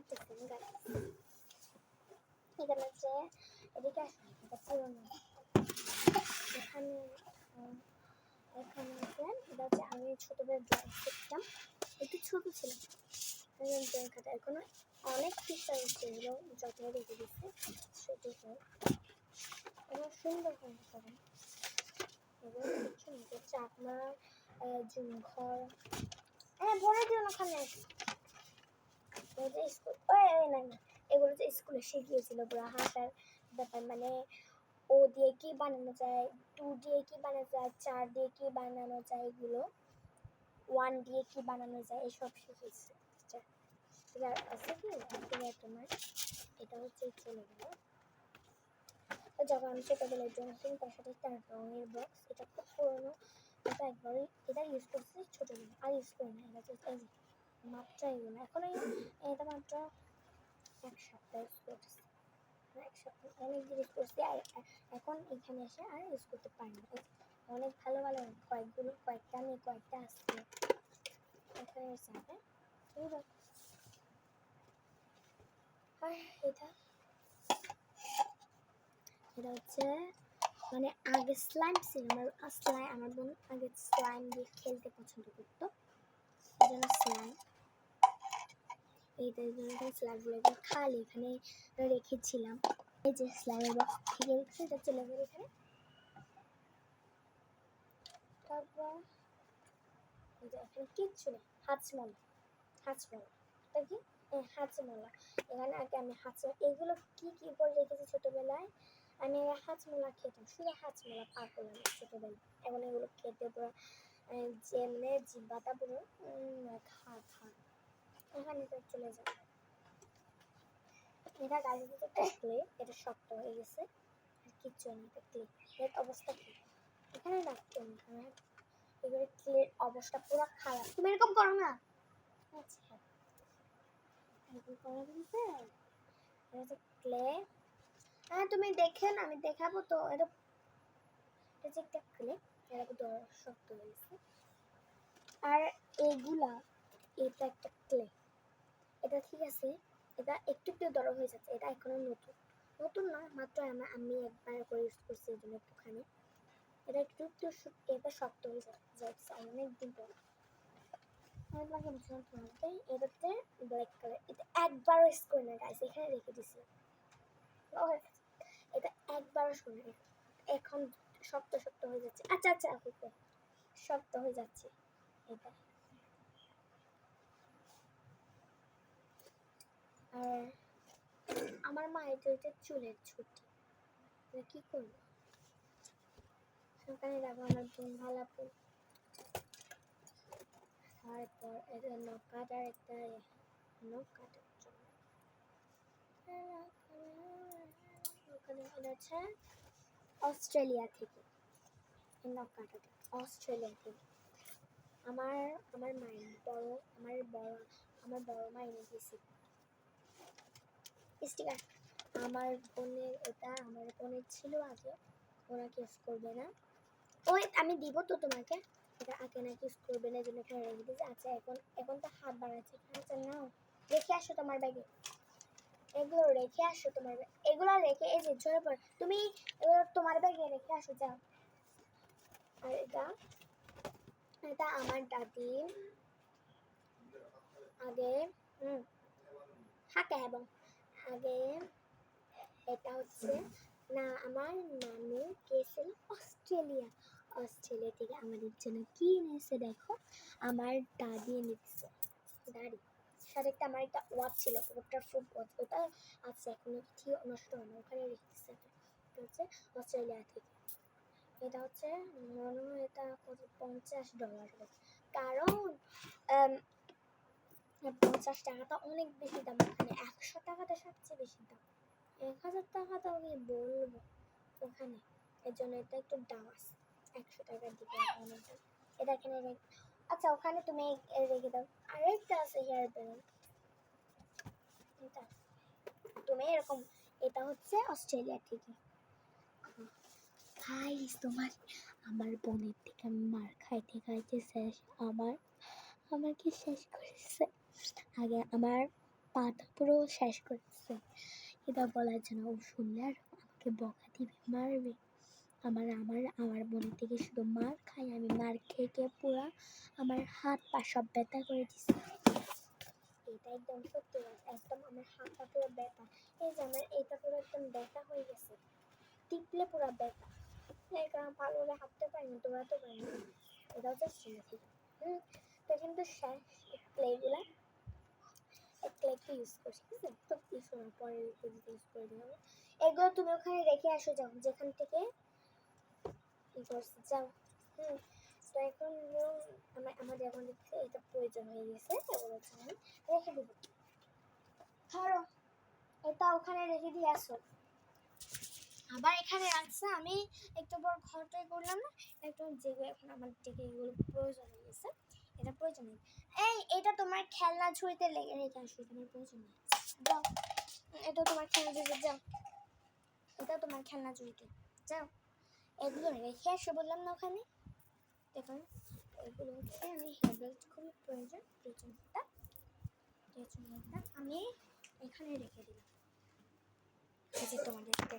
করতেছি এখানে হচ্ছে এদিকে আসুন, এটা ছিল না এখানে। এখানে আছে এটা হচ্ছে আমি ছোটবেলায় ড্রয়িং শিখতাম, একটু ছোট ছিল ড্রয়িং খাতা, এখনো অনেক পিকচার হচ্ছে, এগুলো যত্ন রেখে দিচ্ছে সেটি এগুলো সুন্দর করে করেন। এগুলো কিছু না চাকমা ঘর ভরে দিও না ওখানে স্কুল না না, এগুলো যে স্কুলে শিখিয়েছিল পুরো হাঁটার ব্যাপার, মানে ও দিয়ে কি বানানো যায়, 2 দিয়ে কি বানানো যায়, 4 দিয়ে কি বানানো যায়, এগুলো 1 দিয়ে কি বানানো যায় এসব শিখিয়েছে। এটা আছে কি তোমার এটা হচ্ছে চলে গেল। যখন আমি ছোটবেলায় ড্রয়িং তার সাথে তার রঙের বক্স, এটা খুব পুরোনো, এটা একবারই এটা ইউজ করছি ছোটবেলায়, আর ইউজ করি না। এটা হচ্ছে মাত্র এগুলো এখন এটা মাত্র 1 সপ্তাহ ইউজ করছি, 1 সপ্তাহ অনেক দিন ইউজ করছি, আর এখন এখানে এসে আর ইউজ করতে পারি না। অনেক ভালো ভালো কয়েকটা আমি কয়েকটা আসছে এখানে যাবে। আর এটা হচ্ছে মানে আগে স্লাইম ছিল, আমার বোন আগে স্লাইম দিয়ে খেলতে পছন্দ করতো, এই জন্য স্লাইম এইটার জন্য স্লাইমগুলো খালি এখানে রেখেছিলাম। এই যে স্লাইমের বক্স থেকে রেখেছি, এটা চলে গেল এখানে। তারপর এই যে এখানে কিচ্ছু নেই, হাজমলা এটা কি হাজমলা, এখানে আগে আমি এগুলো কি কি করে রেখেছি ছোটবেলায়, আমি হাজমলা খেতাম, শুধু হাজমলা পার করলাম ছোটবেলায়, এখন এগুলো খেতে পুরো জেলে জিব্বাটা পুরো খা এখানে তো চলে যাবে। এটা গাড়ির ভিতরে থাকলে এটা শক্ত হয়ে গেছে, আর কিচ্ছু নেই, এটা ক্লিন এর অবস্থা কি এখানে রাখতে নেই, এগুলো ক্লিনের অবস্থা পুরো খারাপ। তুমি এরকম করো না, আচ্ছা এরকম করা দিতে এটা ক্লে। হ্যাঁ তুমি দেখেন, আমি দেখাবো তো। এটা যে একটা ক্লে, এটা তো শক্ত হয়ে গেছে, আর এইগুলা এটা একটা ক্লে, এটা ঠিক আছে, এটা একটু একটু দর হয়ে যাচ্ছে, এটা এখনো নতুন না, মাত্র আমি একবার করে ইউজ করছি, এই জন্য একটুখানি এটা একটু এটা শক্ত হয়ে যাচ্ছে অনেক দিন পর। আমি তোমাকে বলছিলাম তোমাকে এটাতে ব্ল্যাক কালার, এটা একবার ইউজ করে না গাইস, এখানে রেখে দিছি, এটা একবার ইউজ করে না, এখন শক্ত হয়ে যাচ্ছে। আচ্ছা শক্ত হয়ে যাচ্ছে এটা। আর আমার মা এটা চুলের ছুটি, কি করবো ওখানে রাখবো, আমার বোন ভালাপু। তারপর এটা নখ কাটার একটা নখ কাটার জন্য ওখানে হচ্ছে অস্ট্রেলিয়া থেকে নখ কাটাতে, অস্ট্রেলিয়া থেকে আমার মায়ের আমার বড় মা এনে দিয়েছিল স্টিকার। আমার বোনের ছিল আগে, ওনাকে ইউজ করবে না, ওই আমি দিব তো তোমাকে, এটা আগে নাকি ইউজ করবে না, এই জন্য এখানে রেখে দিয়েছি। আচ্ছা এখন তো হাত বাড়াচ্ছে, আচ্ছা নাও রেখে আসো তোমার ব্যাগে, এগুলো রেখে আসো তোমার এগুলো রেখে, এই যে ঝরে পড়ে, তুমি এগুলো তোমার ব্যাগে রেখে আসো যাও। আর এটা আমার দাদি আগে থাকে, এবং আগে এটা হচ্ছে না আমার নানু গেছিল অস্ট্রেলিয়া থেকে আমাদের জন্য কি এনেছে দেখো, আমার দাদি এনে দিচ্ছে, দাদি সাথে একটা আমার একটা ওয়াচ ছিল, ওটার ফুড ওয়াচ, ওটা আছে এখনো ঠিক নষ্ট হয় না, ওখানে রেখেছে। এটা হচ্ছে অস্ট্রেলিয়া থেকে, এটা হচ্ছে মনে হয় এটা $50, কারণ 50 টাকাটা অনেক বেশি দাম, ওখানে 100 টাকাটা সবচেয়ে বেশি দাম, 1000 টাকাটা আমি বলবো ওখানে, এর জন্য এটা একটু দাম আছে 100 টাকার দিকে অনেক দাম। এটা এখানে আচ্ছা ওখানে তুমি রেখে দাও। আরেকটা আছে হেয়ার ব্যান্ড, এটা তুমি এরকম, এটা হচ্ছে অস্ট্রেলিয়া থেকে। গাইস আমার বোনের থেকে আমি মার খাইতে শেষ, আমাকে শেষ করেছে। আগে আমার পাটা পুরো শেষ করছে। এটা বলার জন্য ও শুনলে আর আমাকে বকা দিবে, মারবে। আমার মনে থেকে শুধু মার খাই আমি, মার খেয়ে খেয়ে পুরা আমার হাত পা সব ব্যথা করে দিচ্ছে। এটা একদম সত্যি কথা, একদম আমার হাত পা পুরো ব্যথা। এই যে আমার এটা পুরো একদম ব্যথা হয়ে গেছে, টিপলে পুরো ব্যথা। এই কারণে ভালোভাবে হাঁটতে পারি না, দৌড়াতে পারি না। এটা হচ্ছে সমস্যা। তো কিন্তু শেষ ক্লেগুলা ক্লেকে ইউজ করছি, ঠিক আছে? তো ইউজ করার পরে ইউজ করে দিতে হবে। এগুলো তুমি ওখানে রেখে আসো, যাও যেখান থেকে ই করছি, যাও। তো এখন আমাদের এখন দেখতে এটা প্রয়োজন হয়ে গেছে, এগুলো আমি রেখে দেবো। ধরো এটা ওখানে রেখে দিয়ে আসো, আবার এখানে রাখছে। আমি একটু বড় ঘরটাই করলাম না, একটু যেগুলো এখন আমার থেকে এগুলো প্রয়োজন হয়ে গেছে, এটা প্রয়োজন নেই। এটা তোমার খেলনা ঝুড়িতে রেখে আসো, তোমার প্রয়োজন নেই। যাও, এটা তোমার খেলনা ঝুড়িতে, যাও। এটা তোমার খেলনা ঝুড়িতে, যাও। এগুলো রেখে আসো বললাম না ওখানে। দেখুন এগুলো হচ্ছে আমি হেয়ার বেল্ট খুবই প্রয়োজনটা আমি এখানে রেখে দিলাম, এই যে তোমাদের দেখা।